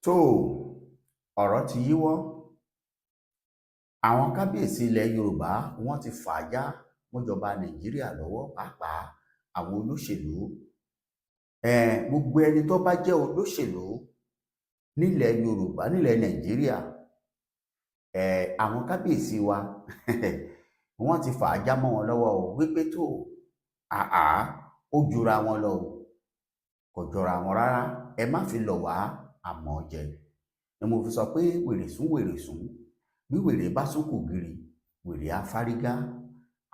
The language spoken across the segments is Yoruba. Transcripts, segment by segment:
tó ọ̀rọ̀ ti yíwọ́. Àwọn kábíyèsí ilẹ̀ Yorùbá wọ́n ti fà á já mọ́jọba Nàìjíríà lọ́wọ́, pàápàá àwọn olóṣèlú. Gbogbo ẹni tó bá jẹ́ olóṣèlú nílẹ̀ Yorùbá, nílẹ̀ Nàìjíríà, àwọn kábíyèsí wa wọ́n ti fà á já mọ́ wọn lọ́wọ́ o, wípé tó ó jura wọn lọ o, kò jọra wọn rárá. Ẹ má fi lọ̀ wá àmọ́ jẹ. Ni mo fi sọ pé wèrè sún bí wèrè bá sún kò gírí, wèrè á fárígá.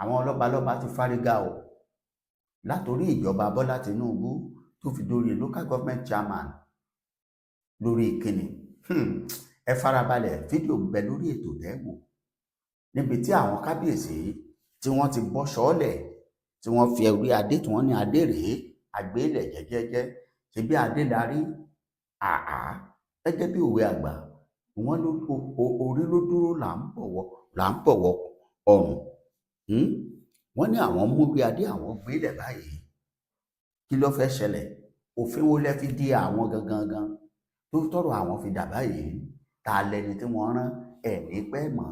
Àwọn lọ́balọ́ba ti fárígá o, látòrí ìjọba Bọ́lá Tinubu tó fi dórí local government chairman. Lórí ìkíni ẹ farabalẹ̀, fídíò bẹ lórí ètò tẹ́wò níbi tí àwọn kábíyèsí tí wọ́n ti bọ́ sọ́ọ̀lẹ̀, tí wọ́n fi orí adé, tí wọ́n ní adé rèé, àgbélẹ̀ jẹ́jẹ́jẹ́, ṣe bí adé la rí. Gẹ́gẹ́ bí òwe àgbà, wọ́n ló orí ló dúró là ń bọ̀wọ̀ ọrùn. Wọ́n ní àwọn mú bí adé àwọn gbélẹ̀ báyìí. Kí ló fẹ́ ṣẹlẹ̀? Òfin wo lẹ fi di àwọn gangan tó tọrọ àwọn fi dà báyìí? Ta lẹni tí wọ́n rán? Ẹ̀mí pẹ́ mọ́.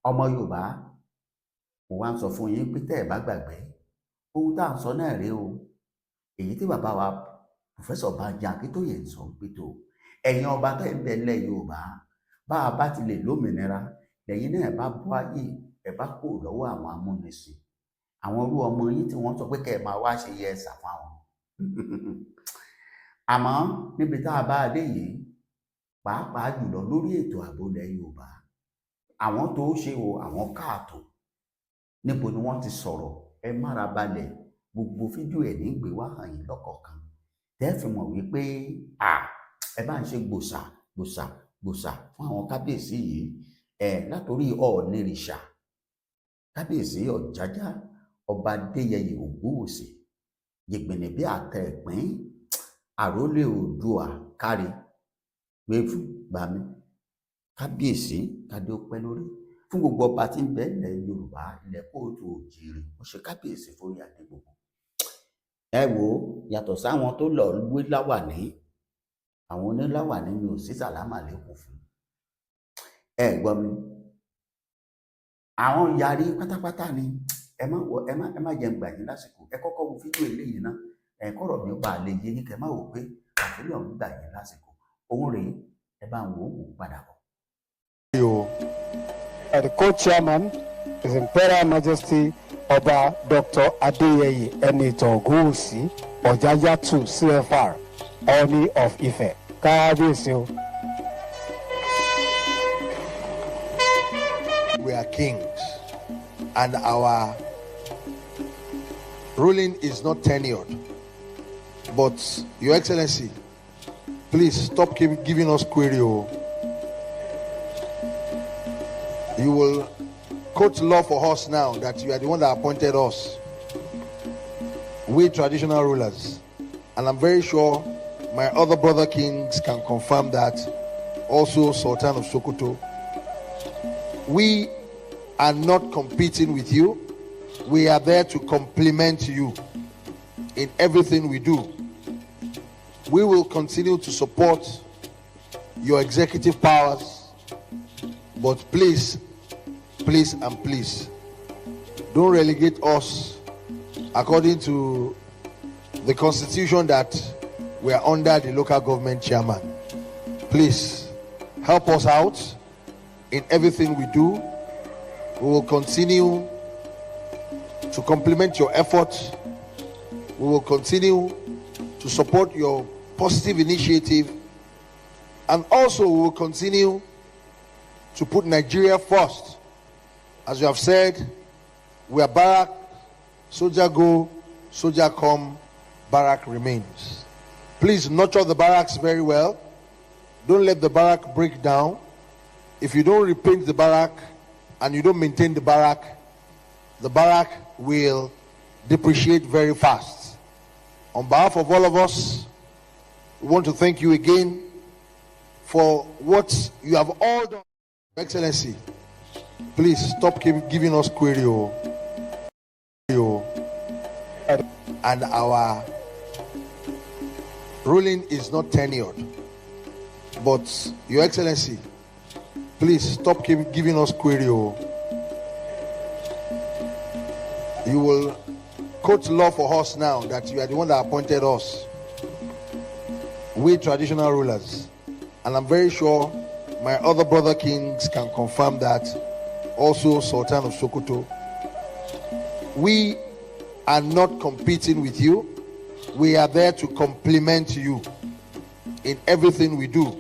Ọmọ Yorùbá, mo wá ń sọ fún yín pé tẹ́ ẹ̀ bá gbàgbé, ohun tá à ń sọ náà rèé o. Èyí tí bàbá wa Pòfẹ́sọ̀ Banji Akíntóyè ń sọ pé tó ẹ̀yin ọba tẹ́ ń bẹ nílẹ̀ Yorùbá, bá a bá ti lè lómìnira, lẹ́yìn náà bá bọ́ ayé, ẹ bá kó lọ́wọ́ àwọn amúnisìn, àwọn irú ọmọ yín tí wọ́n sọ pé kẹ́ ẹ máa wá ṣe yẹ ẹ̀sà fáwọn. Àmọ́ níbi tá a bá a dé yìí, pàápàá jùlọ lórí ètò ààbò ilẹ̀ Yorùbá, àwọn tó ṣe o, àwọn káàtó, níbo ni wọ́n ti sọ̀rọ̀? Ẹ mára balẹ̀, gbogbo fídíò ẹ̀ ní gbé wá hàn yín lọ́kọ̀ọ̀kan, tẹ́ fi mọ̀ wípé ẹ bá ń ṣe gbòsà fún àwọn kábíyèsí yìí. Látòrí Oonirisa, kábíyèsí Ọ̀jájá, ọba Adéyẹyè Ògbówòsì, jìgbìnì bí àtẹ ìpín, àrólé Oòduà kárí pé fún gbàmí, kábíyèsí kádé ó pẹ́ lórí. Fún gbogbo ọba tí ń bẹ ilẹ̀ Yorùbá, ilẹ̀ kóòtù òjìrì, ó ṣe kábíyèsí fórí adé gbogbo. Ẹ wò ó, yàtọ̀ sáwọn tó lọ wé láwàní, àwọn oníláwàní ni ò sí sàlámà lẹ́kùn fún. Ẹ gbọ́ mi, àwọn yarí pátápátá ni. Ẹ má jẹ́ ń gbà yín lásìkò. Ẹ kọ́kọ́ wo fídíò eléyìí náà, kọ́rọ̀ mi bá lè yé yín, kẹ́ má wò pé àfihàn ń gbà yín lásìkò. Òun rèé, ẹ bá ń wò ó padà bọ̀. The co-chairman is Imperial Majesty Oba Dr. Adeyeye Ogunwusi Ojaja II CFR, Oni of Ife. Kábíyèsí o. We are kings, and our ruling is not tenured. But, Your Excellency, please stop giving us query. You will quote law for us now that you are the one that appointed us. We traditional rulers. And I'm very sure my other brother kings can confirm that. Also Sultan of Sokoto. We are not competing with you. We are there to complement you in everything we do. We will continue to support your executive powers, but please, don't relegate us according to the constitution that we are under the local government chairman. Please help us out in everything we do. We will continue to complement your efforts. We will continue to support your positive initiative, and also we will continue to put Nigeria first. As you have said, we are barrack, soldier go, soldier come, barrack remains. Please nurture the barracks very well. Don't let the barrack break down. If you don't repaint the barrack and you don't maintain the barrack will depreciate very fast. On behalf of all of us, we want to thank you again for what you have all done. Excellency, please stop giving us query. And our ruling is not tenured. But Your Excellency, please stop giving us query. You will quote law for us now that you are the one that appointed us. We traditional rulers. And I'm very sure my other brother kings can confirm that. Also Sultan of Sokoto. We are not competing with you. We are there to complement you in everything we do.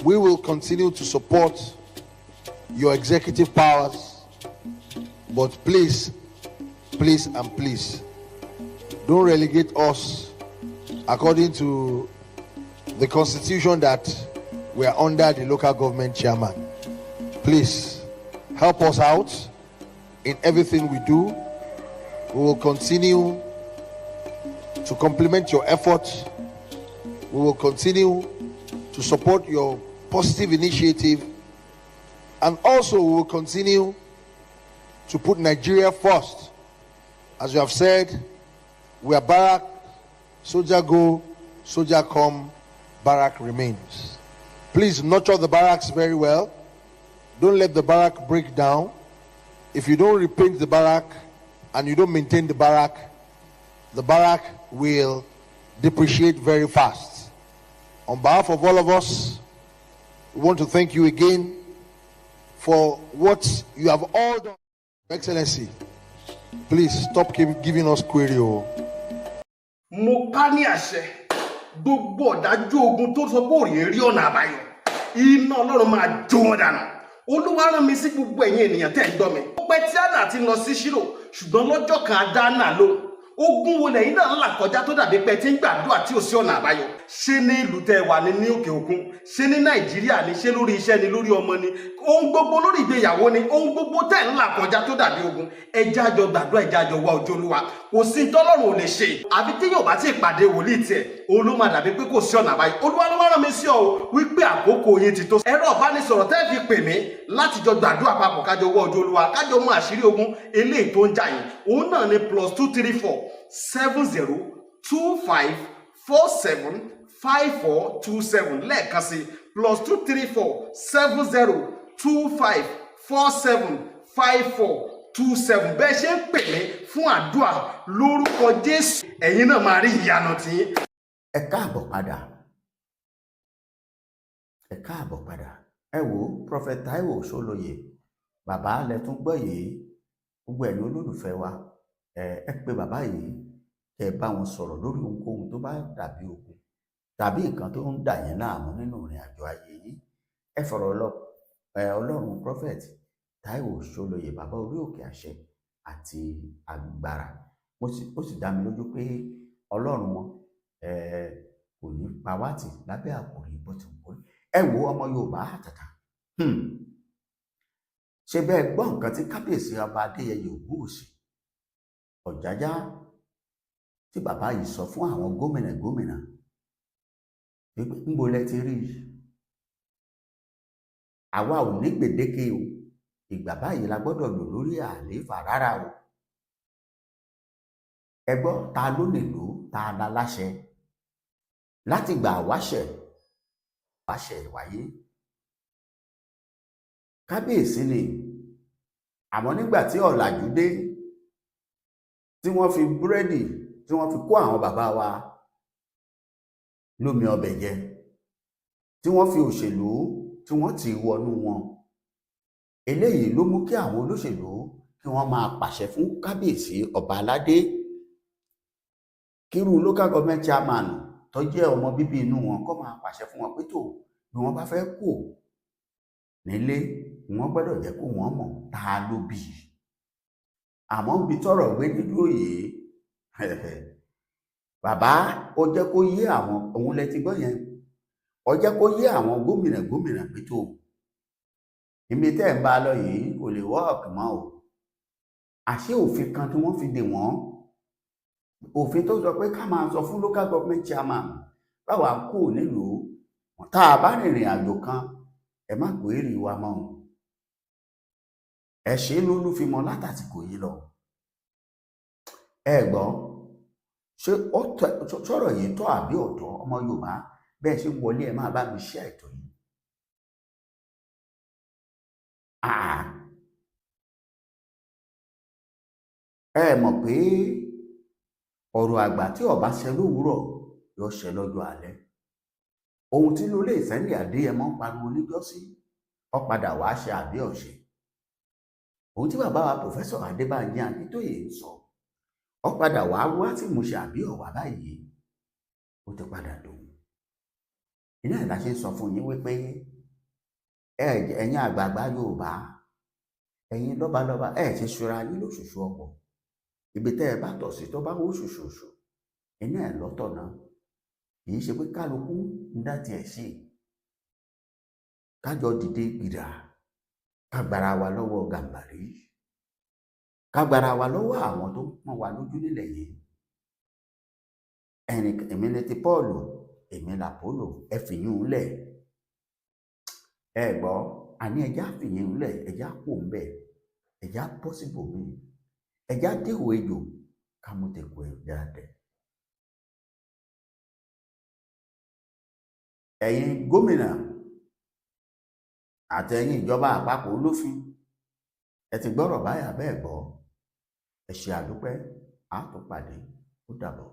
We will continue to support your executive powers, but please, and please, don't relegate us according to the constitution that we are under the local government chairman. Please help us out in everything we do. We will continue to complement your efforts. We will continue to support your positive initiative, and also we will continue to put Nigeria first. As you have said, we are barrack, soldier go, soldier come, barrack remains. Please nurture the barracks very well. Don't let the barrack break down. If you don't repaint the barrack and you don't maintain the barrack will depreciate very fast. On behalf of all of us, we want to thank you again for what you have all done. Excellency, please stop giving us query. Mo pa ní àṣẹ gbogbo ọ̀dájú ogun tó sọ pé òrìè rí ọ̀nà àbáyọ iná Ọlọ́run máa jó wọn dànù. Olúwa rán mi sí gbogbo ẹ̀yin ènìyàn tẹ́ ń gbọ́ mi. Ó pẹ́ tí Anna ti lọ sí Ṣírò ṣùgbọ́n lọ́jọ́ kan á dá Anna lóhùn. Ogun wo lẹ́yìn náà là kọjá tó dàbí pé tí ń gbàdúrà tí ò sí ọ̀nà àbáyọ. Ṣé ní ìlú tẹ́ wà ní òkè òkun, ṣé ní Nàìjíríà ni, ṣé lórí iṣẹ́ ni, lórí ọmọ ni, ohun gbogbo lórí ìgbéyàwó ni, ohun gbogbo tẹ́ ń là kọjá tó dàbí ogun. Ẹ jẹ́ a jọ gbàdúrà, ẹ jẹ́ a jọ wá ojú Olúwa. Kò sí tọ́lọ́run ò lè ṣe. Àbí tí yóò bá ti pàdé wòlíì tiẹ̀, òun ló máa dàbí pé kò sí ọ̀nà àbáyọ. Olúwa ló wá rán mi sí ọ wípé àkókò yín ti tó. Ẹ̀rọ ìbánisọ̀rọ̀ tẹ́ fi pè mí láti jọ gbàdúrà papọ̀ kájọ wá ojú Olúwa, kájọ mú àṣírí ogun eléyìí tó ń jà yín. Òun náà ni +234 7024475427 lẹ́ẹ̀kan sí +234 7024475427. Bẹ́ẹ̀ ṣe ń pè mí fún àdúrà lórúkọ Jésù, ẹ̀yin náà máa rí ìyanu tí. Ẹ káàbọ̀ padà. Ẹ wo Prophet Taiwo Solóyè, bàbá lẹ tún gbọ́ yìí, gbogbo ẹ̀yin olólùfẹ́ wa, ẹ pé bàbá yìí kẹ́ bá wọn sọ̀rọ̀ lórí ohunkóhun tó bá dàbí ogun tàbí nǹkan tó ń dà yín láàmú nínú ìrìn àjò ayé yìí. Ẹ fọ̀rọ̀ Ọlọ́run Prophet Taiwo Solóyè, bàbá orí òkè àṣẹ àti agbára. Ó sì dá mi lójú pé Ọlọ́run wọn kò ní pa wá tì lábẹ́ àkòrí bó ti wù. Ẹ wo ọmọ Yorùbá àtàtà. Ṣé bẹ́ẹ̀ gbọ́ nǹkan tí kábíyèsí ọba Adéyẹyè Ògúnwùsì Ọ̀jájá tí bàbá yìí sọ fún àwọn gómìnà níbo lẹ ti rí? Àwa ò ní gbèdéke o, ìgbà báyìí la gbọ́dọ̀ lò lórí àlééfà rárá o. Ẹ gbọ́, ta ló lè lò, ta la láṣẹ láti gbà wáṣẹ̀ wáyé? Kábíyèsí ni. Àmọ́ nígbà tí ọ̀làjú dé, tí wọ́n fi búrẹ́dì tí wọ́n fi kó àwọn bàbá wa lómi ọbẹ̀ jẹ, tí wọ́n fi òṣèlú tí wọ́n ti wọnú wọn, eléyìí ló mú kí àwọn olóṣèlú kí wọ́n máa pàṣẹ fún kábíyèsí ọba aládé, kírú local government chairman tó jẹ́ ọmọ bíbí inú wọn kó máa pàṣẹ fún wọn pé tó bí wọ́n bá fẹ́ kó nílé wọ́n gbọ́dọ̀ jẹ́ kó wọ́n mọ̀ ta ló bí. Àmọ́ bí tọ́rọ̀ gbé dídúró yìí, bàbá ó jẹ́ kó yé àwọn, òun lẹ ti gbọ́ yẹn, ó jẹ́ kó yé àwọn gómìnà pé tó èmi tẹ́ ń bá lọ yìí kò lè wọ́ọ̀kì mọ́ o. Àṣé òfin kan tí wọ́n fi dè wọ́n, òfin tó sọ pé ká máa sọ fún local government chairman báwa kú nílùú, tá a bá rìnrìn àjò kan ẹ má kó èrè wa mọ́ o. Ẹ ṣe lólú fi mọ látàtìkò yìí lọ. Ẹ gbọ́, ṣé sọ̀rọ̀ yìí tọ́ àbí ọ̀tọ̀ ọmọ Yorùbá? bẹ́ẹ̀ ṣe ń wọlé ẹ máa bá mi ṣe ètò yìí. Ẹ mọ̀ pé ọ̀rọ̀ àgbà tí ọba ṣẹ lówùúrọ̀ yóò ṣẹ lọ́jọ́ alẹ́. Ohun tí ló lè Sunday Adéyẹmọ ń pariwo níjọ́sí ó padà wá ṣe àbí ọ̀ṣẹ́. Ohun tí bàbá wa Pòfẹ́sọ̀ Adébánjí Akíntóyè ń sọ ó padà wá wá tí mo ṣe àbí ọ̀wà báyìí ó ti padà dòun. Iná ìlà ṣe ń sọ fún yín wípé ẹ̀yin àgbààgbà Yorùbá, ẹ̀yin lọ́balọ́ba ṣe ṣura yín lóṣooṣù ọ̀pọ̀. Ibi tẹ́ ẹ bá tọ̀ sí tó bá wó ṣoṣooṣù iná ẹ̀ lọ́tọ̀ náà. Kì í ṣe pé kálukú ń dá tiẹ̀ sí. Kájọ dìde gbìrà, ká gbára wa lọ́wọ́ Gàmbàrí, ká gbára wa lọ́wọ́ àwọn tó ń pọ́n wa lójú nílẹ̀ yìí. Èmi ni ti Pọ́ọ̀lù, èmi làpólò, ẹ fìyún lẹ̀. Ẹ gbọ́, àní ẹja fìyún lẹ̀, ẹja kò ń bẹ̀, ẹja bọ́ síbòmí, ẹja déhùn ejò ká mú tẹ̀kọ̀ ẹ̀ dáadẹ́. Ẹ̀yin gómìnà àtẹ̀yin ìjọba àpapọ̀ olófin, ẹ ti gbọ́rọ̀ báyà bẹ́ẹ̀ gbọ́. Ẹ ṣé àdúpẹ́, á tún pàdé, ó dàbọ̀.